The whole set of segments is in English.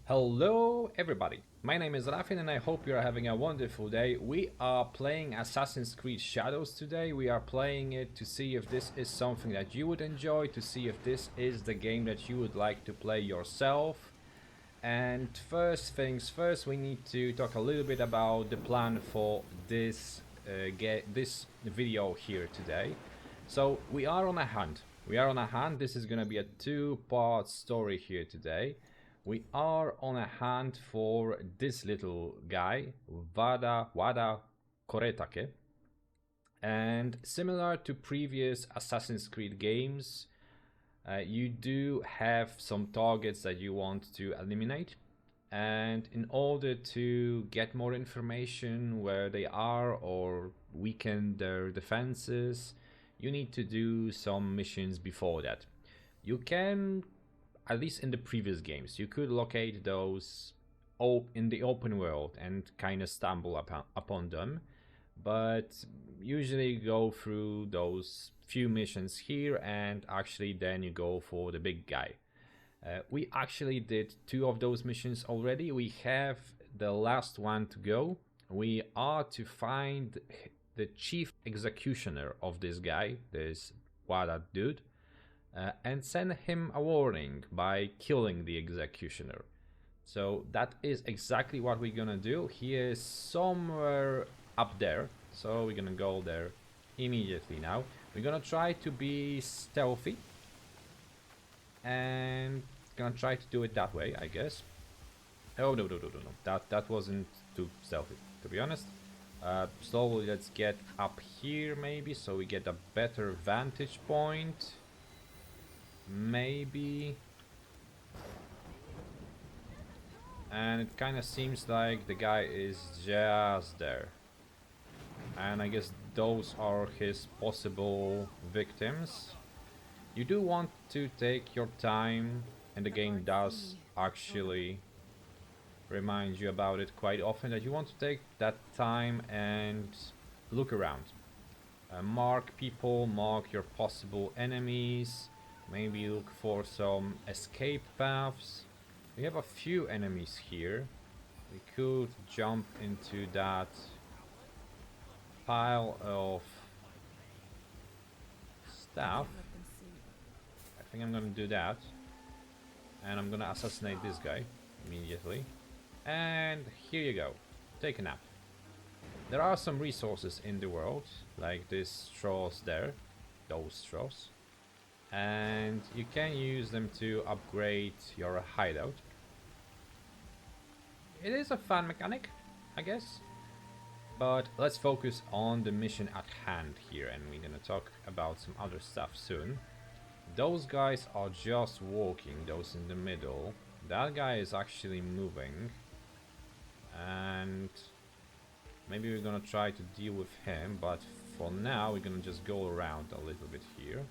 Hello everybody, my name is Rafin and I hope you are having a wonderful day. We are playing Assassin's Creed Shadows today. We are playing it to see if this is something that you would enjoy, to see if this is the game that you would like to play yourself. And first things first, we need to talk a little bit about the plan for this video here today. So we are on a hunt. This is gonna be a two-part story here today. We are on a hunt for this little guy, Wada Koretake. And similar to previous Assassin's Creed games, you do have some targets that you want to eliminate. And in order to get more information where they are or weaken their defenses, you need to do some missions before that. You can, at least in the previous games, you could locate those in the open world and kind of stumble upon them, but usually go through those few missions here and actually then you go for the big guy. We actually did two of those missions already. We have the last one to go. We are to find the chief executioner of this guy, this Wada dude, and send him a warning by killing the executioner. So that is exactly what we're gonna do. He is somewhere up there, so we're gonna go there immediately now. We're gonna try to be stealthy and gonna try to do it that way, I guess. Oh no, that wasn't too stealthy, to be honest. Slowly let's get up here maybe, so we get a better vantage point. Maybe. And it kind of seems like the guy is just there. And I guess those are his possible victims. You do want to take your time, and the game does actually remind you about it quite often, that you want to take that time and look around. Mark people, mark your possible enemies, maybe look for some escape paths. We have a few enemies here. We could jump into that pile of stuff. I think I'm gonna do that. And I'm gonna assassinate this guy immediately. And here you go. Take a nap. There are some resources in the world, like these straws there. Those straws. And you can use them to upgrade your hideout. It is a fun mechanic, I guess. But let's focus on the mission at hand here, and we're gonna talk about some other stuff soon. Those guys are just walking, those in the middle. That guy is actually moving. And maybe we're gonna try to deal with him, but for now we're gonna just go around a little bit here.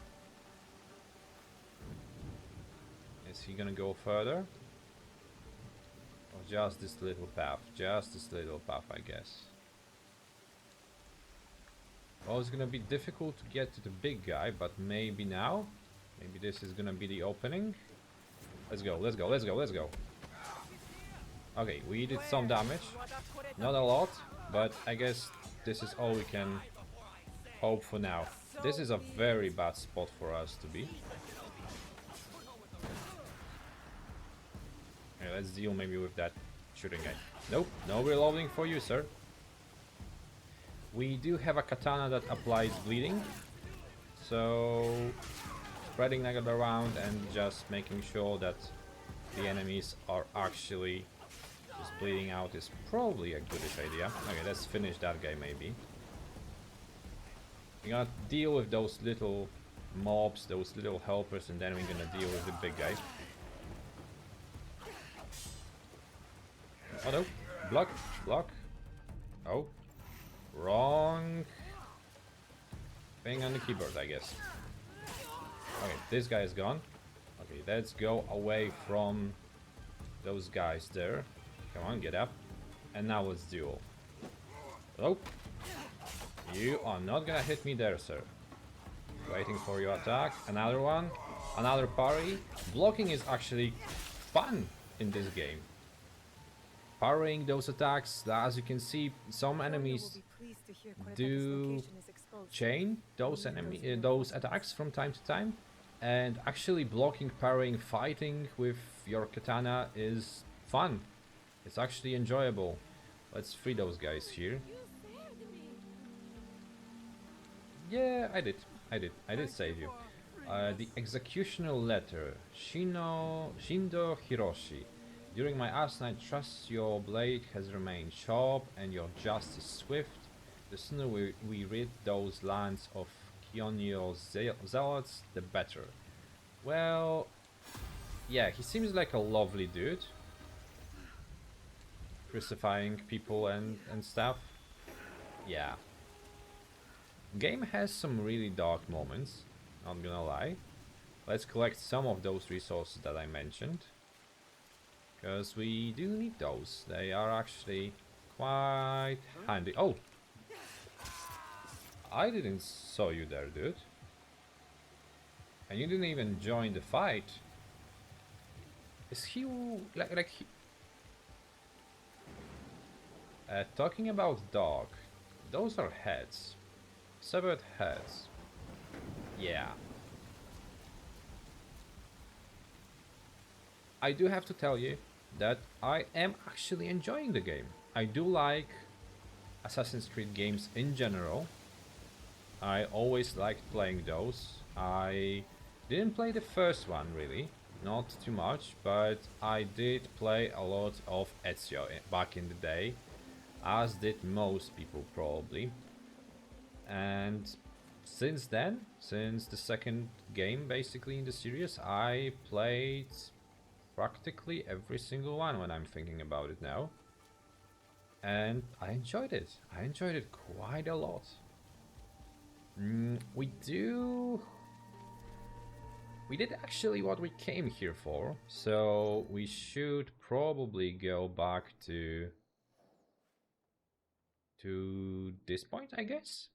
Is he gonna go further? Or just this little path? Just this little path, I guess. Well, it's gonna be difficult to get to the big guy, but maybe now? Maybe this is gonna be the opening? Let's go, let's go, let's go, let's go. Okay, we did some damage. Not a lot, but I guess this is all we can hope for now. This is a very bad spot for us to be. Okay, let's deal maybe with that shooting guy. Nope, no reloading for you, sir. We do have a katana that applies bleeding, so spreading that around and just making sure that the enemies are actually just bleeding out is probably a goodish idea. Okay, let's finish that guy maybe. We're gonna deal with those little mobs, those little helpers, and then we're gonna deal with the big guy. Oh no, block, block. Oh, wrong thing on the keyboard, I guess. Okay, this guy is gone. Okay, let's go away from those guys there. Come on, get up. And now let's duel. Oh, you are not gonna hit me there, sir. Waiting for your attack. Another one. Another parry. Blocking is actually fun in this game. parrying those attacks. As you can see, some enemies do chain those attacks from time to time, and actually blocking, parrying, fighting with your katana is fun. It's actually enjoyable. Let's free those guys here. Yeah, I did save you. The executional letter, Shindo Hiroshi. During my arsenal, I trust your blade has remained sharp and your justice swift. The sooner we rid those lands of Kionyo's zealots, the better. Well, yeah, he seems like a lovely dude. Crucifying people and stuff. Yeah. Game has some really dark moments, not gonna lie. Let's collect some of those resources that I mentioned, because we do need those. They are actually quite handy. Oh! I didn't saw you there, dude. And you didn't even join the fight. Is he like he... talking about dog, those are heads. Severed heads. Yeah. I do have to tell you that I am actually enjoying the game. I do like Assassin's Creed games in general. I always liked playing those. I didn't play the first one really, not too much, but I did play a lot of Ezio back in the day, as did most people probably. And since then, since the second game basically in the series, I played practically every single one when I'm thinking about it now. And I enjoyed it. I enjoyed it quite a lot. We did actually what we came here for, so we should probably go back to this point, I guess.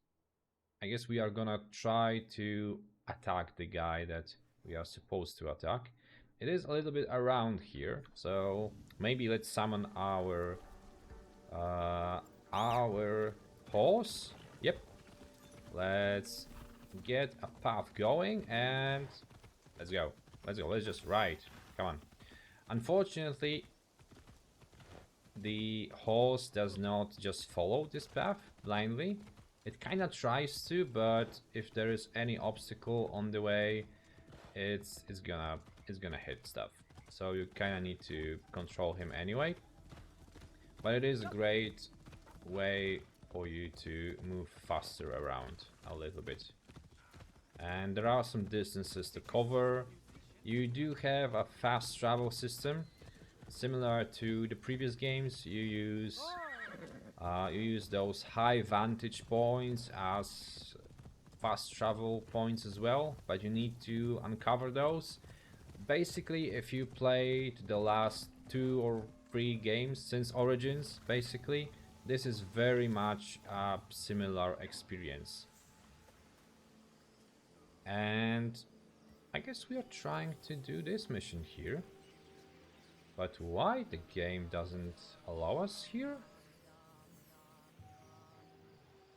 I guess we are gonna try to attack the guy that we are supposed to attack. It is a little bit around here, so maybe let's summon our horse. Yep. Let's get a path going and let's go. Let's go. Let's just ride. Come on. Unfortunately, the horse does not just follow this path blindly. It kind of tries to, but if there is any obstacle on the way, it's gonna hit stuff. So you kind of need to control him anyway. But it is a great way for you to move faster around a little bit. And there are some distances to cover. You do have a fast travel system, similar to the previous games. You use those high vantage points as fast travel points as well, but you need to uncover those. Basically, if you played the last 2 or 3 games since Origins, basically, this is very much a similar experience. And I guess we are trying to do this mission here. But why the game doesn't allow us here?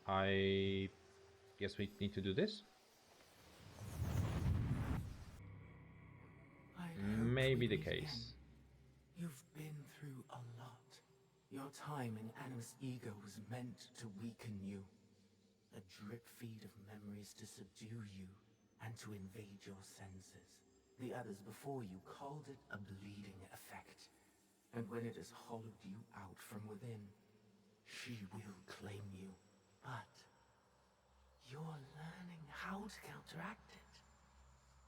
I guess we need to do this. Maybe the case. You've been through a lot. Your time in Anna's ego was meant to weaken you. A drip feed of memories to subdue you and to invade your senses. The others before you called it a bleeding effect. And when it has hollowed you out from within, she will claim you. But you're learning how to counteract it.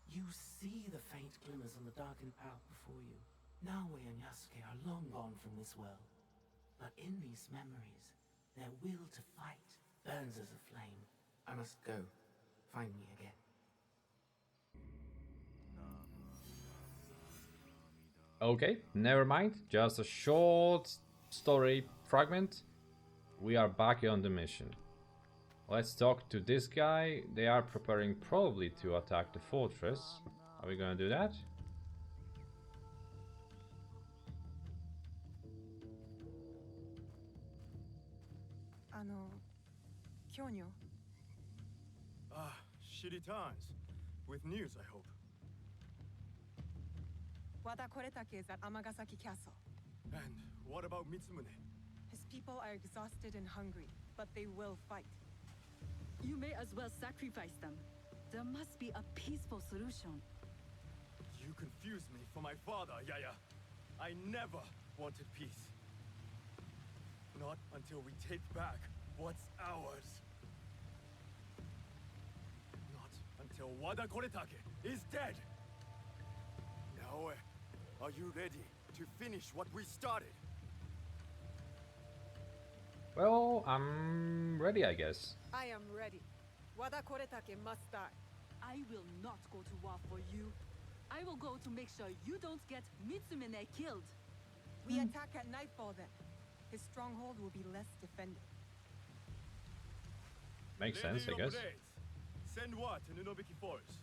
You see the faint glimmers on the darkened path before you. Nawe and Yasuke are long gone from this world. But in these memories, their will to fight burns as a flame. I must go. Find me again. Okay, never mind. Just a short story fragment. We are back on the mission. Let's talk to this guy. They are preparing probably to attack the fortress. Are we gonna do that? Kyonyo. Ah, shitty times. With news, I hope. Wada Koretake is at Amagasaki Castle. And what about Mitsumune? His people are exhausted and hungry, but they will fight. You may as well sacrifice them. There must be a peaceful solution. You confuse me for my father, Yaya. I never wanted peace. Not until we take back what's ours. Not until Wada Koretake is dead. Naoe, are you ready to finish what we started? Well, I'm ready, I guess. I am ready. Wada Koretake must die. I will not go to war for you. I will go to make sure you don't get Mitsumune killed. We attack at nightfall then. His stronghold will be less defended. Makes sense, I guess. Send what to Nunobiki Forest?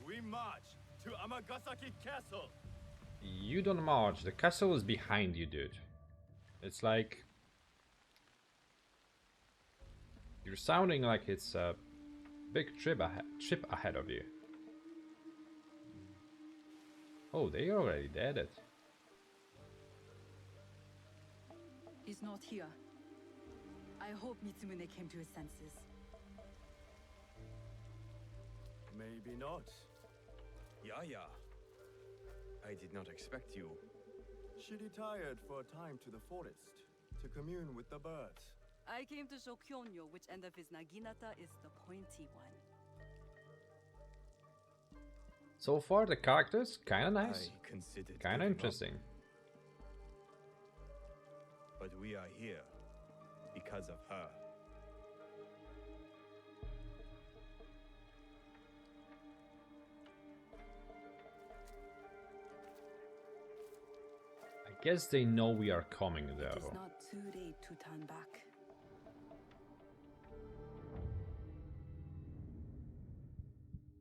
We march to Amagasaki Castle. You don't march. The castle is behind you, dude. It's like... You're sounding like it's a big trip ahead of you. Oh, they already did it. He's not here. I hope Mitsumune came to his senses. Maybe not. Yaya. I did not expect you. She retired for a time to the forest to commune with the birds. I came to show Kyonyo which end of his Naginata is the pointy one. So far, the characters kinda nice, I considered kinda giving up, interesting. but we are here because of her. I guess they know we are coming, It is though. not too late to turn back.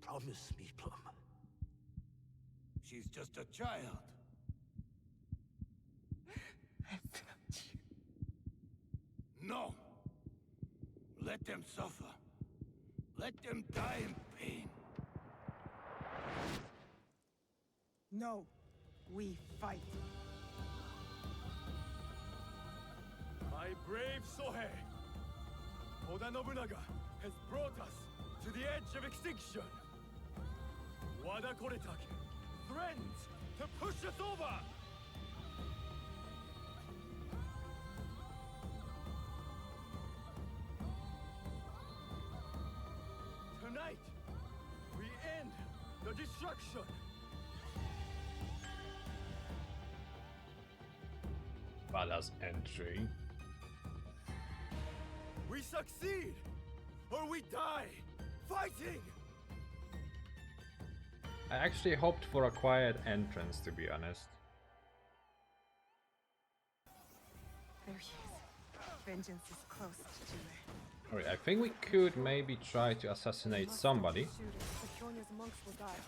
Promise me, Plum. She's just a child. No. Let them suffer. Let them die in pain. No, we fight. My brave Sohei! Oda Nobunaga has brought us to the edge of extinction. Wada Koretake threatens to push us over! Tonight, we end the destruction! Badass entry. We succeed! Or we die! Fighting! I actually hoped for a quiet entrance, to be honest. There he is. Vengeance is close, Jime. Alright, I think we could maybe try to assassinate somebody. Kyonyo's monks will die.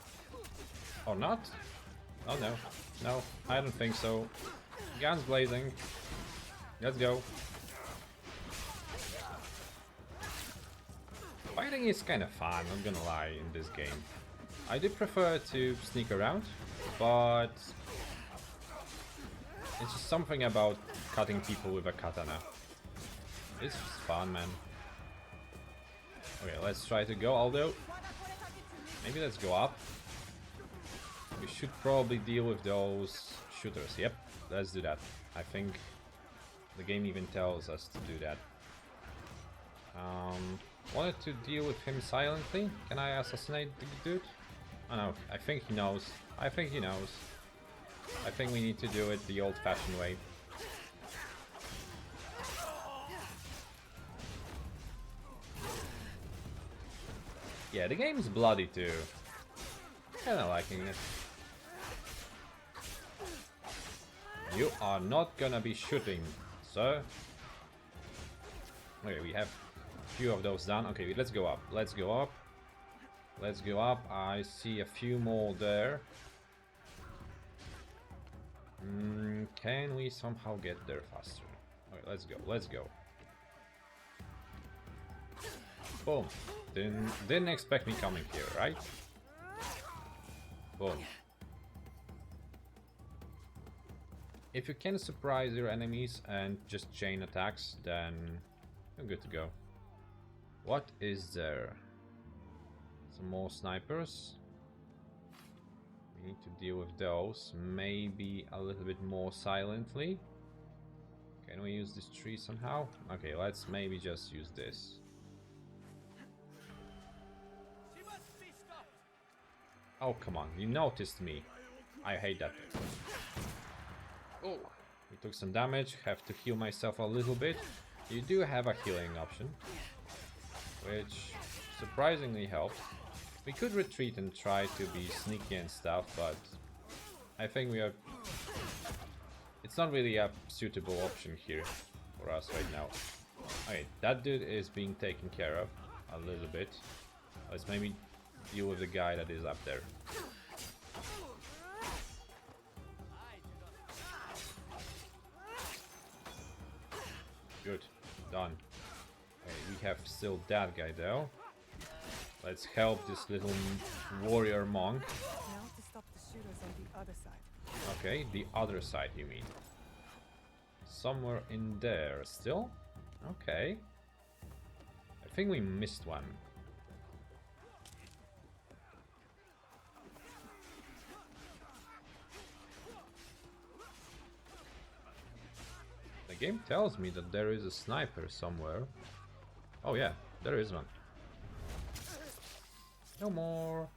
Or not? Oh no. No, I don't think so. Guns blazing. Let's go. Fighting is kind of fun, not gonna lie, in this game. I do prefer to sneak around, but it's just something about cutting people with a katana. It's just fun, man. Okay, let's try to go, although maybe let's go up. We should probably deal with those shooters. Yep, let's do that. I think the game even tells us to do that. Wanted to deal with him silently. Can I assassinate the dude? Oh no, I think he knows. I think he knows. I think we need to do it the old-fashioned way. Yeah, the game's bloody too. Kinda liking it. You are not gonna be shooting, sir. Okay, we have a few of those done. Okay, let's go up. Let's go up. Let's go up. I see a few more there. Can we somehow get there faster? Okay, let's go, let's go. Boom. Didn't expect me coming here, right? Boom. If you can surprise your enemies and just chain attacks, then you're good to go. What is there? Some more snipers. We need to deal with those. Maybe a little bit more silently. Can we use this tree somehow? Okay, let's maybe just use this. Oh, come on. You noticed me. I hate that. Oh, we took some damage. Have to heal myself a little bit. You do have a healing option, which surprisingly helped. We could retreat and try to be sneaky and stuff, but I think we are... It's not really a suitable option here for us right now. Okay, that dude is being taken care of a little bit. Let's maybe deal with the guy that is up there. Good, done. Okay, we have still that guy though. Let's help this little warrior monk. Now to stop the shooters on the other side. Okay, the other side you mean. Somewhere in there still? Okay. I think we missed one. The game tells me that there is a sniper somewhere. Oh yeah, there is one. No more.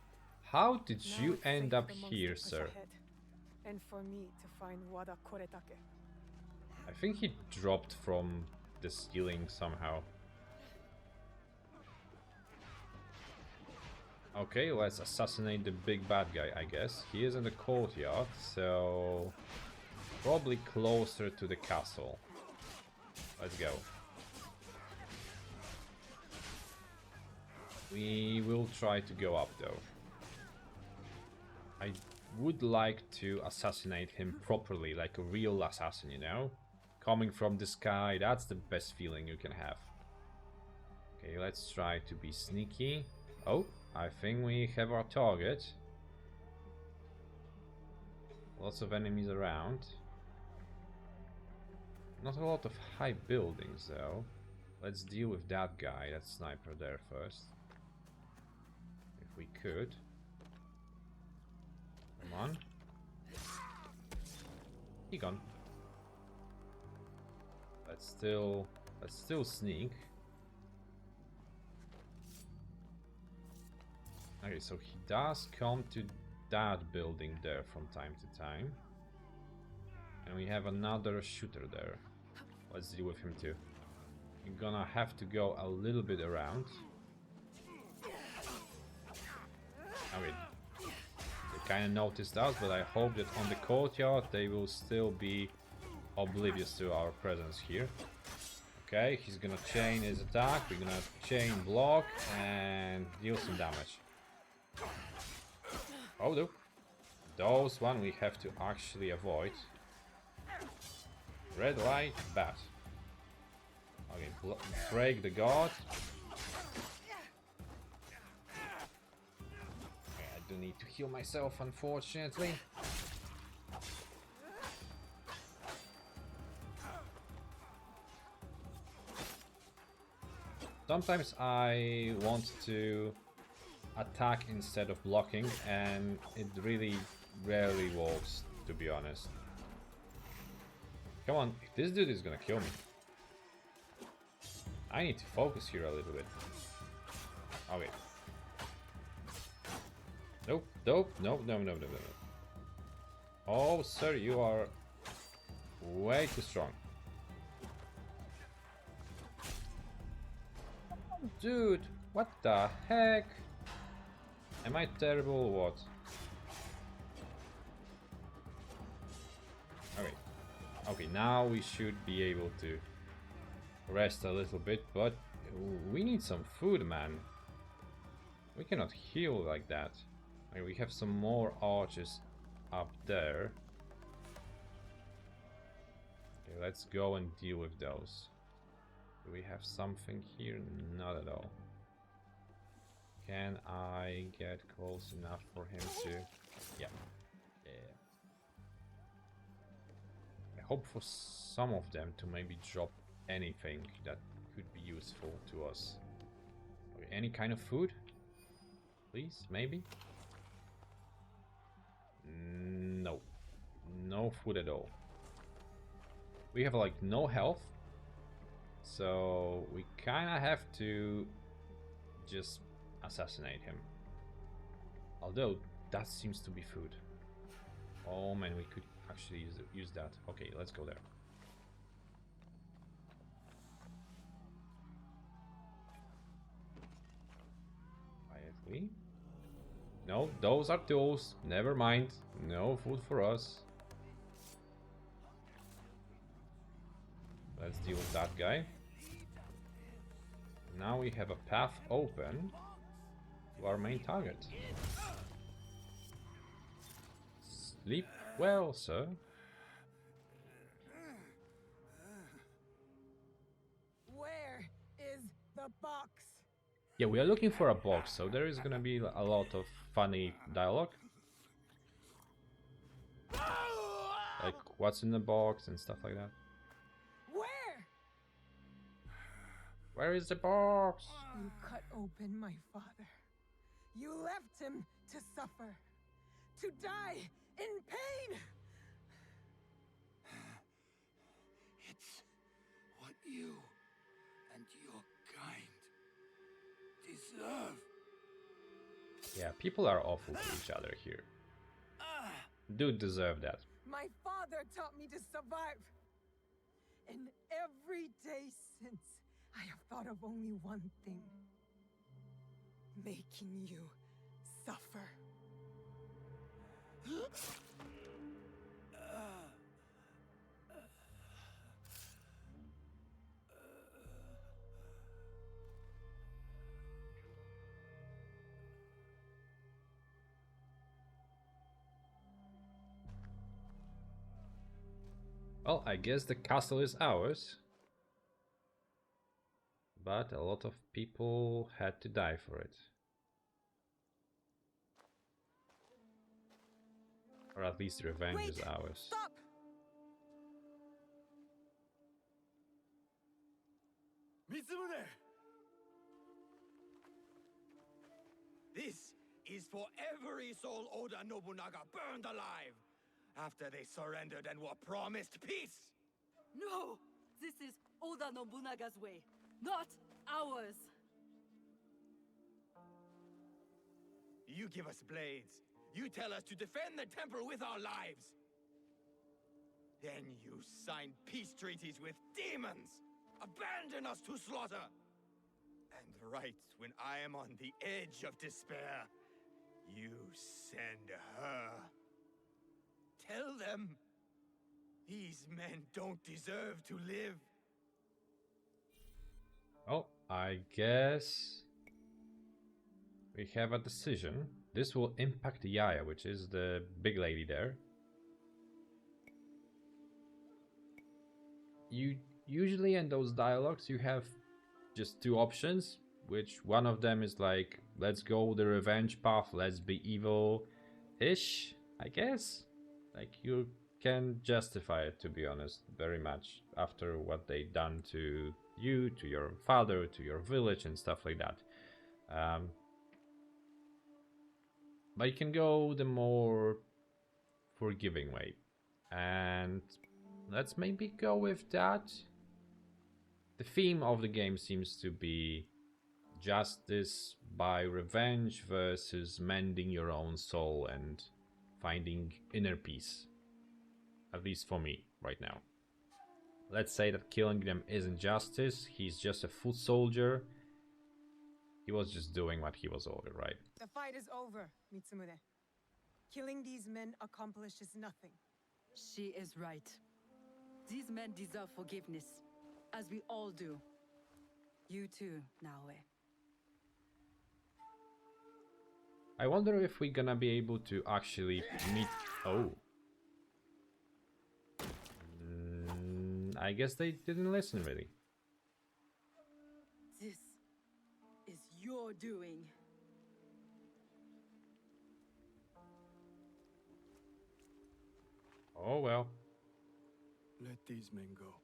How did Now you it's end safe up for the here, monster to sir? push ahead, and for me to find Wada Koretake. I think he dropped from the ceiling somehow. Okay, let's assassinate the big bad guy, I guess. He is in the courtyard, so probably closer to the castle. Let's go. We will try to go up though. I would like to assassinate him properly, like a real assassin, you know? Coming from the sky, that's the best feeling you can have. Okay, let's try to be sneaky. Oh, I think we have our target. Lots of enemies around. Not a lot of high buildings though. Let's deal with that guy, that sniper there first. If we could. Come on. He gone. Let's still sneak. Okay, so he does come to that building there from time to time. And we have another shooter there. Let's deal with him too. We're gonna have to go a little bit around. Okay, they kind of noticed us, but I hope that on the courtyard they will still be oblivious to our presence here. Okay, he's gonna chain his attack, we're gonna chain block and deal some damage. Oh no, those one we have to actually avoid. Red light, bat. Okay, break the guard. Okay, I do need to heal myself, unfortunately. Sometimes I want to attack instead of blocking, and it really rarely works, to be honest. Come on, this dude is gonna kill me. I need to focus here a little bit. Okay. Nope, nope, nope, no, no, no, no, no. Oh, sir, you are way too strong. Dude, what the heck? Am I terrible or what? Okay. Okay, now we should be able to rest a little bit, but we need some food, man. We cannot heal like that. Okay, we have some more archers up there. Okay, let's go and deal with those. Do we have something here? Not at all. Can I get close enough for him to... Yeah. Yeah. I hope for some of them to maybe drop anything that could be useful to us. Okay, any kind of food? Please, maybe? No. No food at all. We have like no health. So we kinda have to just assassinate him. Although that seems to be food. Oh man, we could actually use that. Okay, let's go there. Quietly. No, those are tools. Never mind. No food for us. Let's deal with that guy. Now we have a path open to our main target. Sleep well, sir. Where is the box? Yeah, we are looking for a box, so there is gonna be a lot of funny dialogue. Like, what's in the box and stuff like that. Where? Where is the box? You cut open my father. You left him to suffer, to die in pain. It's what you and your kind deserve. Yeah, people are awful to each other here. Do deserve that. My father taught me to survive. And every day since, I have thought of only one thing. Making you suffer. Well, I guess the castle is ours. But a lot of people had to die for it. Or at least revenge is ours. Stop! Mitsumune! This is for every soul Oda Nobunaga burned alive after they surrendered and were promised peace. No! This is Oda Nobunaga's way, not ours! You give us blades. You tell us to defend the temple with our lives. Then you sign peace treaties with demons. Abandon us to slaughter. And right when I am on the edge of despair, you send her. Tell them these men don't deserve to live. Well, I guess we have a decision. This will impact Yaya, which is the big lady there. Usually in those dialogues you have just two options, which one of them is like, let's go the revenge path, let's be evil-ish, I guess. Like, you can justify it, to be honest, very much, after what they done to you, to your father, to your village and stuff like that. But you can go the more forgiving way. And let's maybe go with that. The theme of the game seems to be justice by revenge versus mending your own soul and finding inner peace. At least for me, right now. Let's say that killing them isn't justice, he's just a foot soldier. He was just doing what he was ordered, right? The fight is over, Mitsumune. Killing these men accomplishes nothing. She is right. These men deserve forgiveness, as we all do. You too, Naoe. I wonder if we're gonna be able to actually meet... Oh. I guess they didn't listen really. This is your doing. Oh well. Let these men go.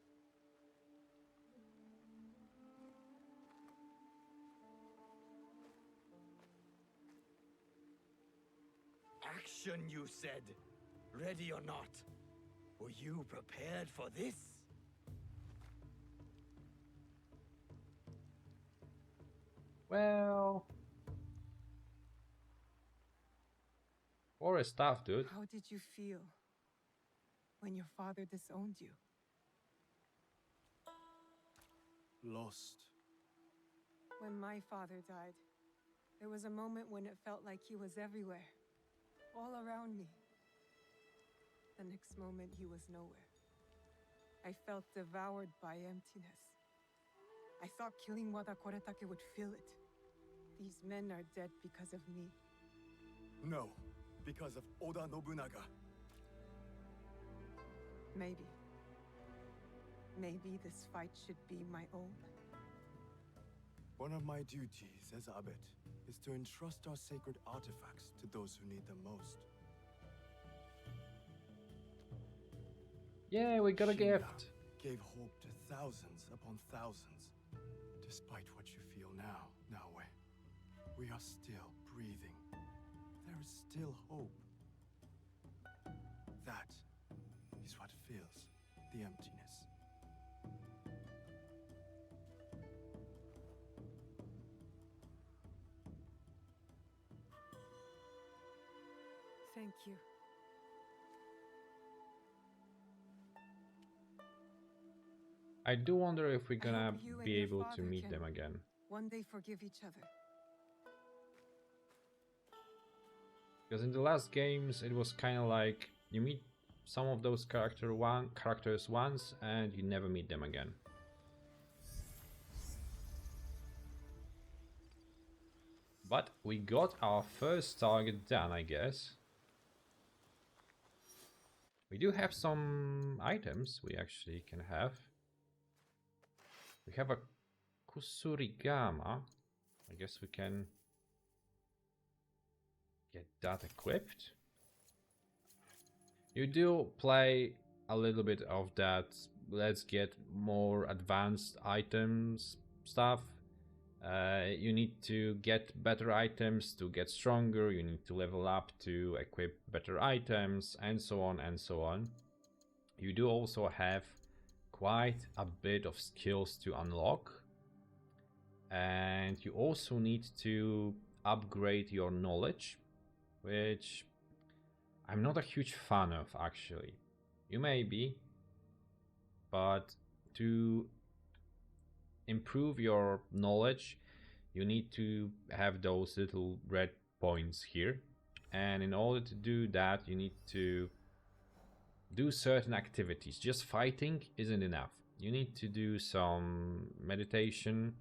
Action, you said. Ready or not. Were you prepared for this? Well, or a staff, dude. How did you feel when your father disowned you? Lost. When my father died, there was a moment when it felt like he was everywhere, all around me. The next moment, he was nowhere. I felt devoured by emptiness. I thought killing Wada Koretake would fill it. These men are dead because of me. No, because of Oda Nobunaga. Maybe. Maybe this fight should be my own. One of my duties as abbot is to entrust our sacred artifacts to those who need them most. Yeah, we got a Shinra gift. gave hope to thousands upon thousands. Despite what you feel now, Naoe, we are still breathing. There is still hope. That is what fills the emptiness. Thank you. I do wonder if we're I gonna hope you and be your able to father meet can them again. one day forgive each other. Because in the last games, it was kind of like you meet some of those characters once and you never meet them again. But we got our first target done, I guess. We do have some items we actually can have. We have a Kusurigama. I guess we can get that equipped. You do play a little bit of that. Let's get more advanced items stuff. You need to get better items to get stronger. You need to level up to equip better items, and so on and so on. You do also have quite a bit of skills to unlock, and you also need to upgrade your knowledge, which I'm not a huge fan of actually. You may be, but to improve your knowledge you need to have those little red points here, and in order to do that you need to do certain activities. Just fighting isn't enough. You need to do some meditation,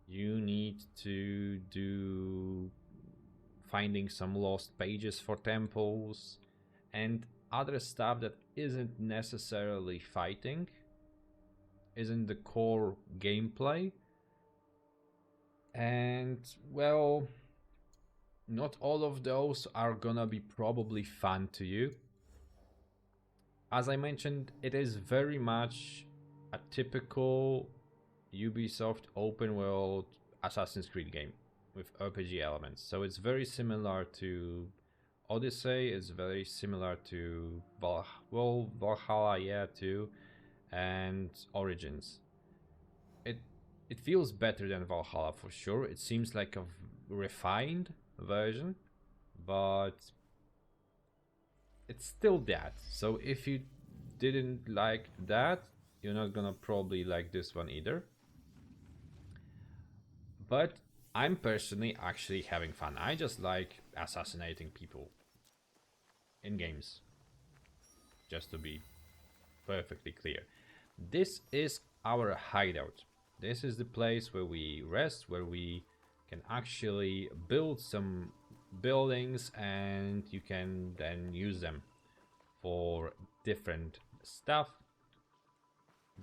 you need to do finding some lost pages for temples and other stuff that isn't necessarily fighting, isn't the core gameplay. And well, not all of those are gonna be probably fun to you. As I mentioned, it is very much a typical Ubisoft open world Assassin's Creed game with RPG elements. So it's very similar to Odyssey, it's very similar to Valhalla, yeah, too, and Origins. It feels better than Valhalla for sure. It seems like a refined version, but it's still that. So if you didn't like that, you're not gonna probably like this one either. But I'm personally actually having fun. I just like assassinating people in games. Just to be perfectly clear. This is our hideout. This is the place where we rest, where we can actually build some buildings and you can then use them for different stuff.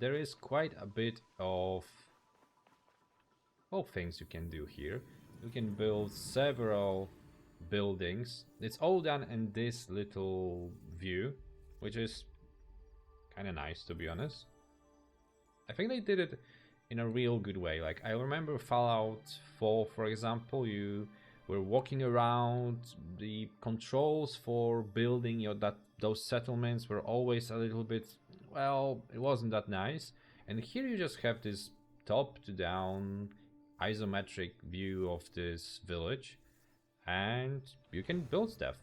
there is quite a bit of things you can do here. You can build several buildings. It's all done in this little view, which is kind of nice, to be honest. I think they did it in a real good way. Like, I remember Fallout 4, for example, you were walking around, the controls for building those settlements were always a little bit, well, it wasn't that nice. And here you just have this top to down isometric view of this village, and you can build stuff.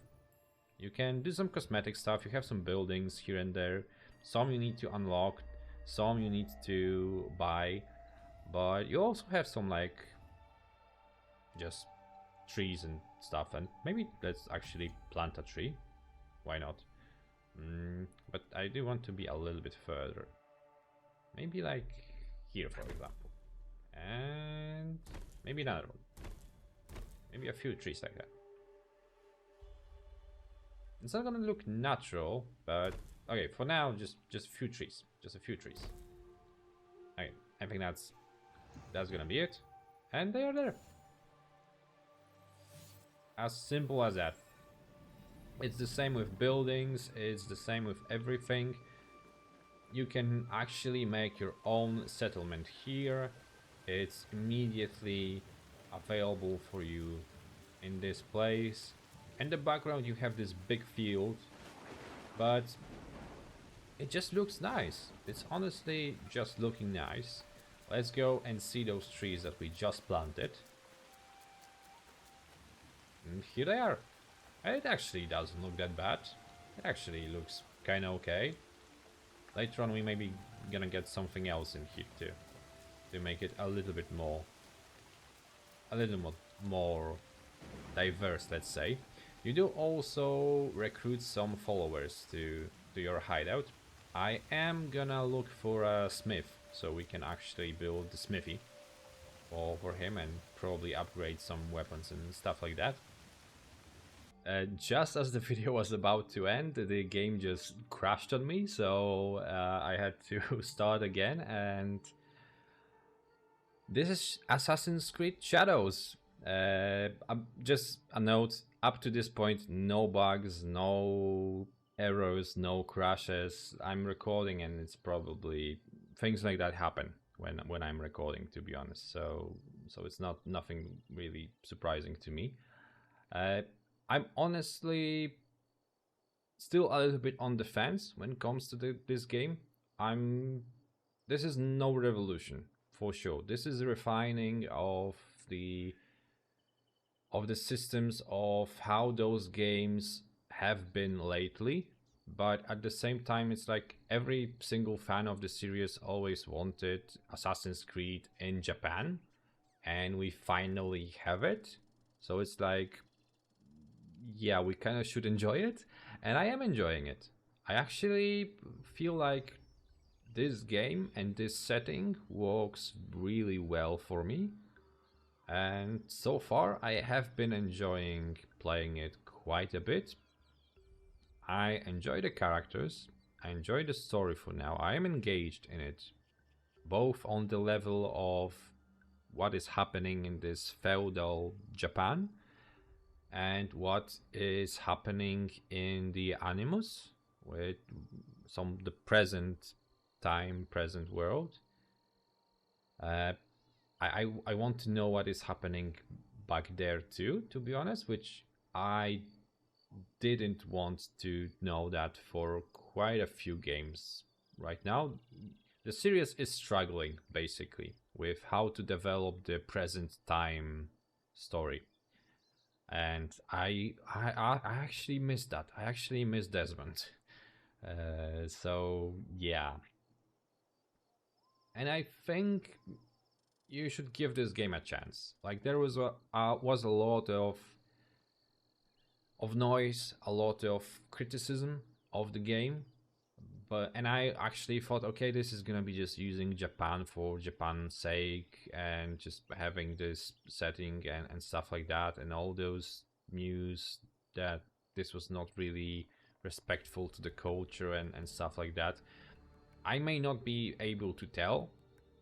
You can do some cosmetic stuff. You have some buildings here and there. Some you need to unlock, some you need to buy, but you also have some like just trees and stuff. And maybe let's actually plant a tree. Why not? But I do want to be a little bit further. Maybe like here, for example. And maybe another one. Maybe a few trees like that. It's not gonna look natural, but okay, for now, just a few trees. Just a few trees. Okay, I think that's gonna be it. And they are there. As simple as that. It's the same with buildings, it's the same with everything. You can actually make your own settlement here. It's immediately available for you in this place. In the background you have this big field, but it just looks nice. It's honestly just looking nice. Let's go and see those trees that we just planted. And here they are. And it actually doesn't look that bad. It actually looks kinda okay. Later on we may be gonna get something else in here too, to make it a little bit more diverse, let's say. You do also recruit some followers to your hideout. I am gonna look for a smith, so we can actually build the smithy for him and probably upgrade some weapons and stuff like that. Just as the video was about to end, the game just crashed on me, so I had to start again. And this is Assassin's Creed Shadows. Just a note, up to this point, no bugs, no errors, no crashes. I'm recording and it's probably things like that happen when I'm recording, to be honest. So it's nothing really surprising to me. I'm honestly still a little bit on the fence when it comes to this game. This is no revolution, for sure. This is a refining of the systems of how those games have been lately. But at the same time, it's like every single fan of the series always wanted Assassin's Creed in Japan, and we finally have it. So it's like, yeah, we kind of should enjoy it, and I am enjoying it. I actually feel like this game and this setting works really well for me, and so far I have been enjoying playing it quite a bit. I enjoy the characters, I enjoy the story for now, I am engaged in it, both on the level of what is happening in this feudal Japan and what is happening in the Animus, with the present world. I want to know what is happening back there too, to be honest, which I didn't want to know that for quite a few games right now. The series is struggling basically with how to develop the present time story. And I actually miss that. I actually miss Desmond. So yeah. And I think you should give this game a chance. Like, there was a lot of noise, a lot of criticism of the game, and I actually thought, okay, this is gonna be just using Japan for Japan's sake and just having this setting and stuff like that, and all those news that this was not really respectful to the culture and stuff like that. I may not be able to tell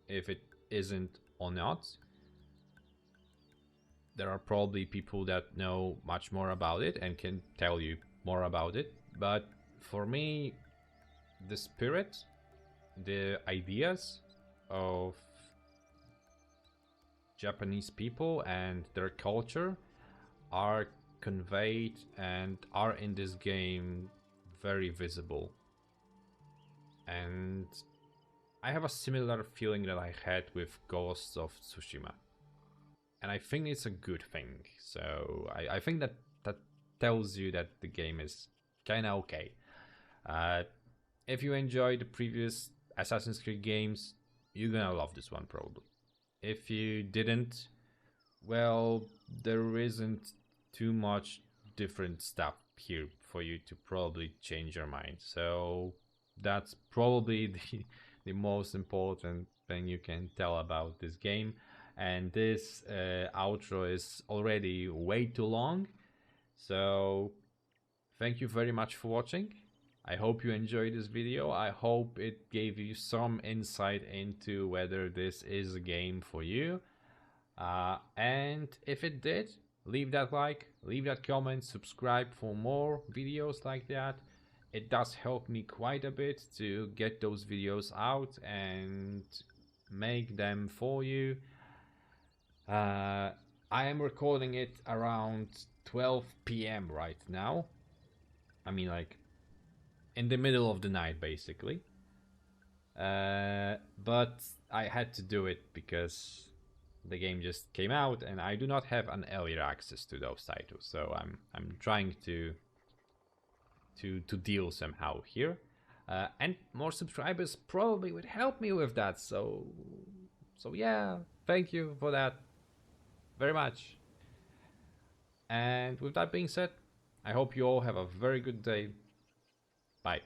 if it isn't or not. There are probably people that know much more about it and can tell you more about it. But for me, the spirit, the ideas of Japanese people and their culture are conveyed and are in this game very visible. And I have a similar feeling that I had with Ghosts of Tsushima. And I think it's a good thing. So I think that tells you that the game is kinda okay. If you enjoyed the previous Assassin's Creed games, you're gonna love this one probably. If you didn't, well, there isn't too much different stuff here for you to probably change your mind. So that's probably the most important thing you can tell about this game. And this outro is already way too long. So thank you very much for watching. I hope you enjoyed this video. I hope it gave you some insight into whether this is a game for you. And if it did, leave that like, leave that comment, subscribe for more videos like that. It does help me quite a bit to get those videos out and make them for you. I am recording it around 12 p.m. right now. I mean, like, in the middle of the night, basically. But I had to do it because the game just came out and I do not have an earlier access to those titles. So I'm trying to deal somehow here. And more subscribers probably would help me with that. So yeah, thank you for that very much. And with that being said, I hope you all have a very good day. Bye.